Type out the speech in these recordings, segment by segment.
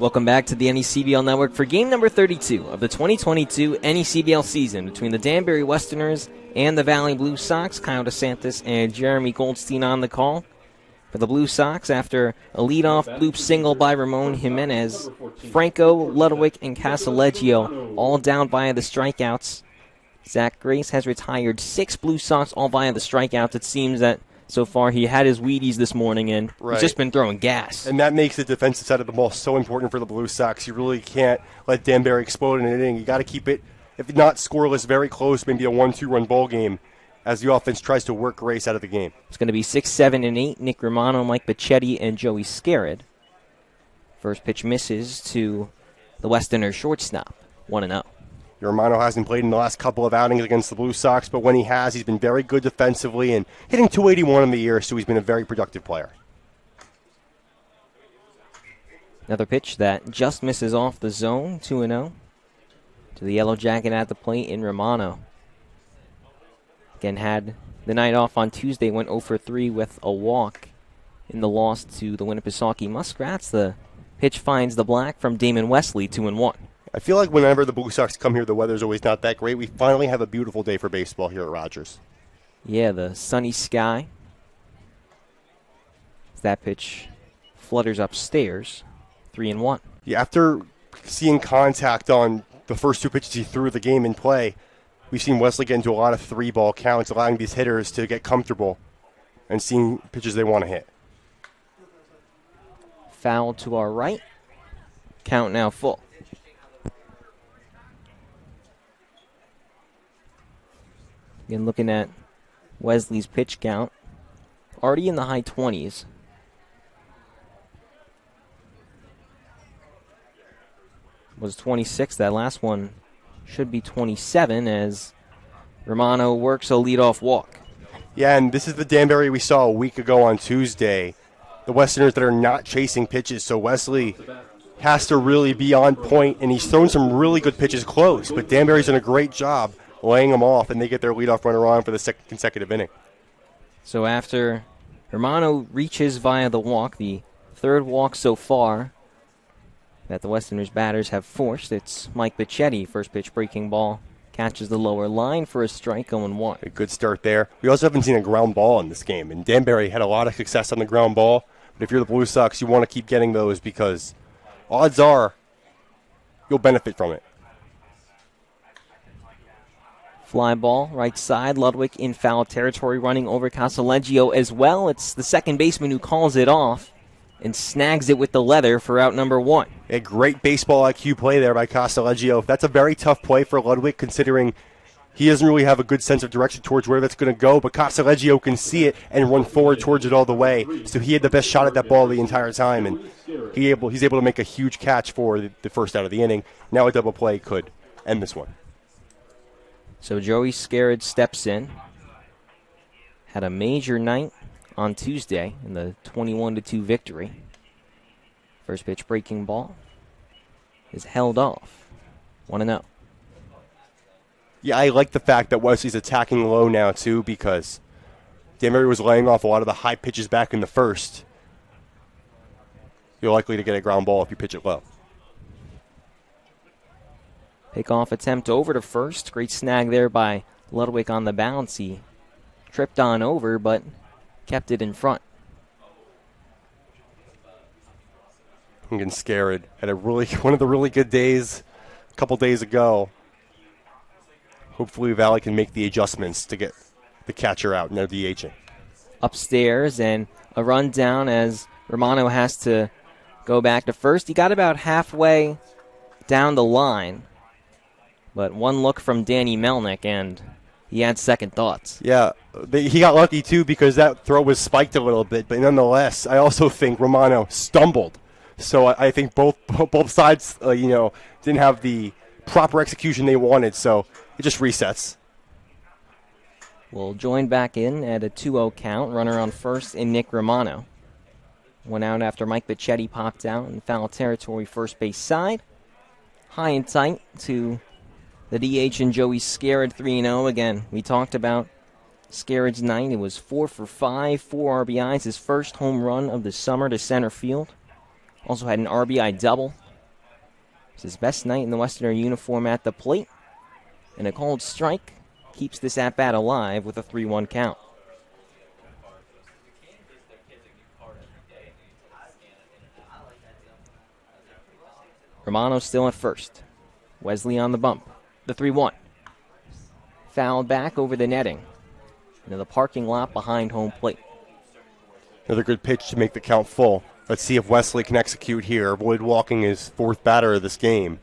Welcome back to the NECBL Network for game number 32 of the 2022 NECBL season between the Danbury Westerners and the Valley Blue Sox. Kyle DeSantis and Jeremy Goldstein on the call. For the Blue Sox, after a leadoff bloop single by Ramon Jimenez, Franco, Ludwig, and Casaleggio all down via the strikeouts. Zach Grace has retired 6 Blue Sox all via the strikeouts. It seems that so far he had his Wheaties this morning and he's just been throwing gas. And that makes the defensive side of the ball so important for the Blue Sox. You really can't let Danbury explode in an inning. You got to keep it, if not scoreless, very close, maybe a 1-2 run ball game, as the offense tries to work Grace out of the game. It's going to be 6, 7, and 8. Nick Romano, Mike Bacchetti, and Joey Scarrett. First pitch misses to the Westerner shortstop, 1-0. Romano hasn't played in the last couple of outings against the Blue Sox, but when he has, he's been very good defensively and hitting .281 in the year, so he's been a very productive player. Another pitch that just misses off the zone, 2-0. To the Yellow Jacket at the plate in Romano. Again, had the night off on Tuesday, went 0 for 3 with a walk in the loss to the Winnipesaukee Muskrats. The pitch finds the black from Damon Wesley, 2-1. I feel like whenever the Blue Sox come here, the weather's always not that great. We finally have a beautiful day for baseball here at Rogers. Yeah, the sunny sky. That pitch flutters upstairs, 3-1. Yeah, after seeing contact on the first 2 pitches he threw the game in play, we've seen Wesley get into a lot of 3-ball counts, allowing these hitters to get comfortable and seeing pitches they want to hit. Foul to our right. Count now full. Again, looking at Wesley's pitch count, already in the high 20s. Was 26. That last one should be 27 as Romano works a leadoff walk. Yeah, and this is the Danbury we saw a week ago on Tuesday. The Westerners that are not chasing pitches, so Wesley has to really be on point, and he's thrown some really good pitches close, but Danbury's done a great job laying them off, and they get their leadoff runner on for the second consecutive inning. So after Romano reaches via the walk, the third walk so far that the Westerners batters have forced, it's Mike Bacchetti, first pitch breaking ball, catches the lower line for a strike, 0-1. A good start there. We also haven't seen a ground ball in this game, and Danbury had a lot of success on the ground ball, but if you're the Blue Sox, you want to keep getting those because odds are you'll benefit from it. Fly ball, right side. Ludwig in foul territory, running over Casaleggio as well. It's the second baseman who calls it off and snags it with the leather for out number 1. A great baseball IQ play there by Casaleggio. That's a very tough play for Ludwig, considering he doesn't really have a good sense of direction towards where that's going to go, but Casaleggio can see it and run forward towards it all the way. So he had the best shot at that ball the entire time, and he's able to make a huge catch for the first out of the inning. Now a double play could end this one. So Joey Scarrett steps in. Had a major night on Tuesday in the 21-2 victory. First pitch breaking ball is held off. 1-0. Yeah, I like the fact that Wesley's attacking low now, too, because Danbury was laying off a lot of the high pitches back in the first. You're likely to get a ground ball if you pitch it low. Pickoff attempt over to first. Great snag there by Ludwig on the bounce. He tripped on over, but kept it in front. I'm getting scared. Had one of the really good days a couple days ago. Hopefully Valley can make the adjustments to get the catcher out and they're DHing. Upstairs and a run down as Romano has to go back to first. He got about halfway down the line. But one look from Danny Melnick, and he had second thoughts. Yeah, he got lucky, too, because that throw was spiked a little bit. But nonetheless, I also think Romano stumbled. So I think both sides, didn't have the proper execution they wanted. So it just resets. We'll join back in at a 2-0 count. Runner on first in Nick Romano. One out after Mike Bacchetti popped out in foul territory first base side. High and tight to the DH and Joey Scarrett, 3-0. Again, we talked about Scarrett's night. It was 4 for 5, 4 RBIs, his first home run of the summer to center field. Also had an RBI double It's his best night in the Westerner uniform at the plate. And a called strike keeps this at-bat alive with a 3-1 count. Romano still at first. Wesley on the bump. The 3-1. Fouled back over the netting into the parking lot behind home plate. Another good pitch to make the count full. Let's see if Wesley can execute here. Avoid walking his fourth batter of this game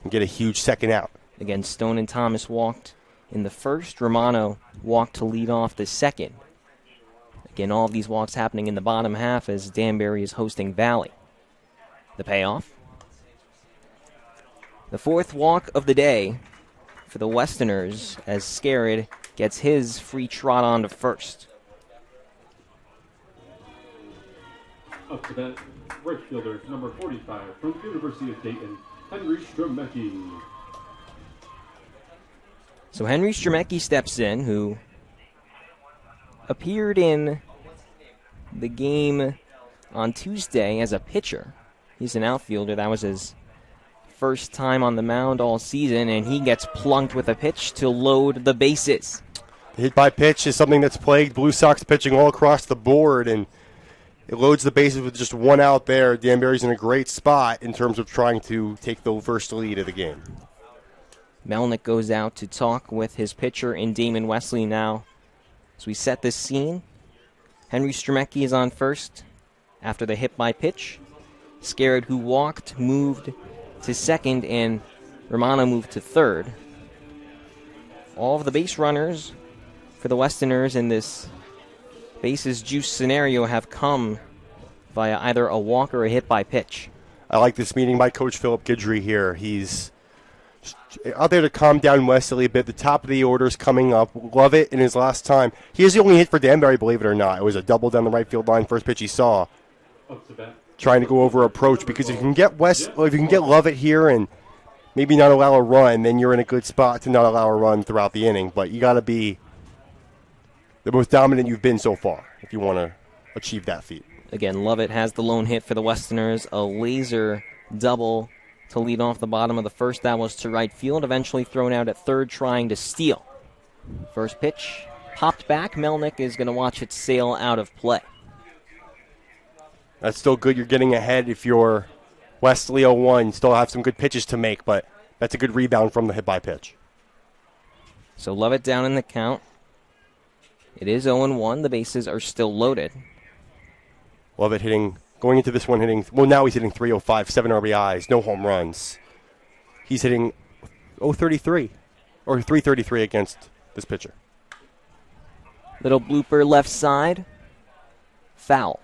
and get a huge second out. Again, Stone and Thomas walked in the first. Romano walked to lead off the second. Again, all of these walks happening in the bottom half as Danbury is hosting Valley. The payoff. The fourth walk of the day for the Westerners as Scarrett gets his free trot on to first. Up to bat, right fielder, number 45, from the University of Dayton, Henry Stromecki. So Henry Stromecki steps in, who appeared in the game on Tuesday as a pitcher. He's an outfielder. That was his first time on the mound all season, and he gets plunked with a pitch to load the bases. The hit by pitch is something that's plagued Blue Sox pitching all across the board, and it loads the bases with just one out there. Danbury's in a great spot in terms of trying to take the first lead of the game. Melnick goes out to talk with his pitcher in Damon Wesley now. As we set this scene, Henry Stromecki is on first after the hit by pitch. Scarrett, who walked, moved to second, and Romano moved to third. All of the base runners for the Westerners in this bases juice scenario have come via either a walk or a hit by pitch. I like this meeting by Coach Philip Guidry here. He's out there to calm down Wesley a bit. The top of the order is coming up. Love it in his last time. He is the only hit for Danbury, believe it or not. It was a double down the right field line, first pitch he saw. Trying to go over approach, because if you can get Lovett here and maybe not allow a run, then you're in a good spot to not allow a run throughout the inning. But you got to be the most dominant you've been so far if you want to achieve that feat. Again, Lovett has the lone hit for the Westerners, a laser double to lead off the bottom of the first. That was to right field, eventually thrown out at third, trying to steal. First pitch popped back. Melnick is going to watch it sail out of play. That's still good. You're getting ahead if you're Wesley 0-1. Still have some good pitches to make, but that's a good rebound from the hit by pitch. So Lovett down in the count. It is 0-1. The bases are still loaded. Lovett going into this one now he's hitting 305, 7 RBIs, no home runs. He's hitting 033 or 333 against this pitcher. Little blooper left side. Foul.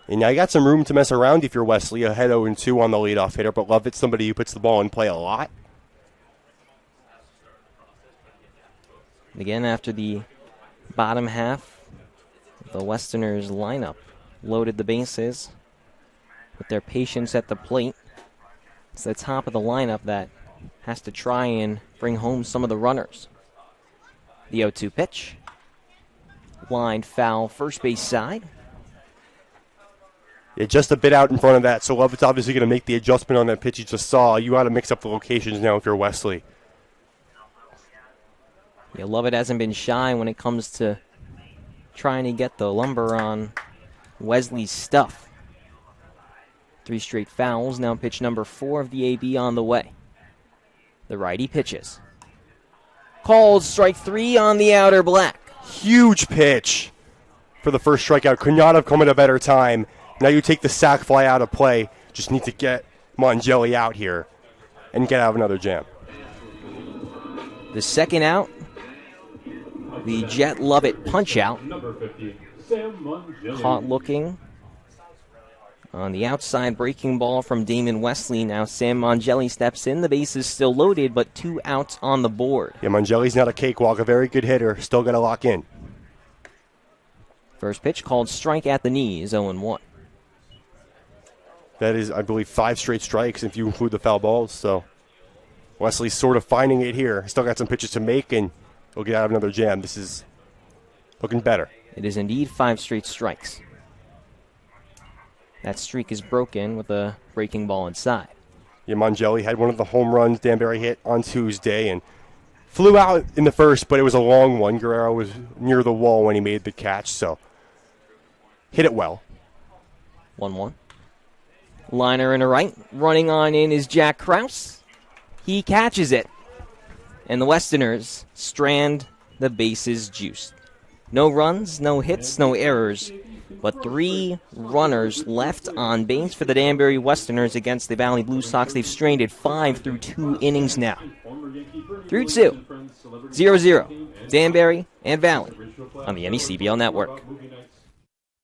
And now you got some room to mess around if you're Wesley, ahead 0-2 on the leadoff hitter, but Lovett's somebody who puts the ball in play a lot. Again, after the bottom half, the Westerners lineup loaded the bases with their patience at the plate. It's the top of the lineup that has to try and bring home some of the runners. The 0-2 pitch. Line foul, first base side. Yeah, just a bit out in front of that, so Lovett's obviously going to make the adjustment on that pitch you just saw. You got to mix up the locations now if you're Wesley. Yeah, Lovett hasn't been shy when it comes to trying to get the lumber on Wesley's stuff. 3 straight fouls, now pitch number 4 of the AB on the way. The righty pitches. Called strike 3 on the outer black. Huge pitch for the first strikeout. Could not have come at a better time. Now you take the sac fly out of play. Just need to get Mongelli out here and get out of another jam. The second out, the Jet Lovett punch out. Caught looking on the outside, breaking ball from Damon Wesley. Now Sam Mongelli steps in. The base is still loaded, but 2 outs on the board. Yeah, Mongelli's not a cakewalk. A very good hitter. Still got to lock in. First pitch called strike at the knees, 0-1. That is, I believe, 5 straight strikes if you include the foul balls. So Wesley's sort of finding it here. Still got some pitches to make, and he'll get out of another jam. This is looking better. It is indeed 5 straight strikes. That streak is broken with a breaking ball inside. Mongeli had one of the home runs Danbury hit on Tuesday and flew out in the first, but it was a long one. Guerrero was near the wall when he made the catch, so hit it well. 1-1. Liner in a right. Running on in is Jack Krause. He catches it. And the Westerners strand the bases juiced. No runs, no hits, no errors, but 3 runners left on base for the Danbury Westerners against the Valley Blue Sox. They've strained it 5 through 2 innings now. Through 2. 0-0. Danbury and Valley on the NECBL Network.